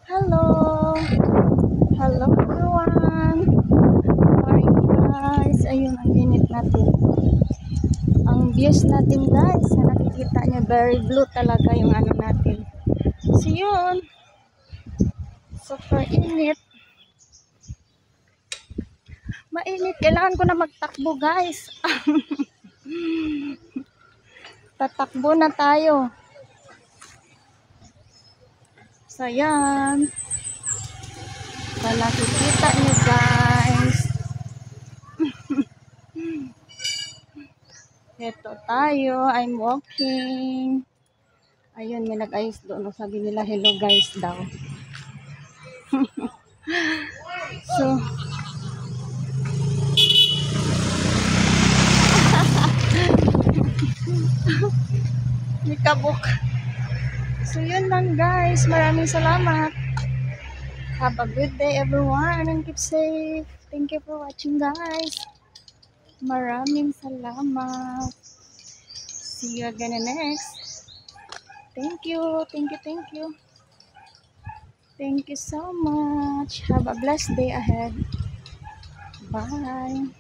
Hello! Hello everyone! How are you guys? Ayun, ang init natin. Ang views natin guys, na nakikita nyo, very blue talaga yung ano natin. So yun, super init. Mainit, kailangan ko na magtakbo guys. Tatakbo na tayo. So yan. Nakikita nyo guys. Ito tayo, I'm walking. Ayun, may nag-ayos doon. Sabi nila, hello guys daw. So, may kabuk. So, yun lang guys. Maraming salamat. Have a good day everyone and keep safe. Thank you for watching guys. Maraming salamat. See you again next. Thank you. Thank you. Thank you. Thank you so much. Have a blessed day ahead. Bye.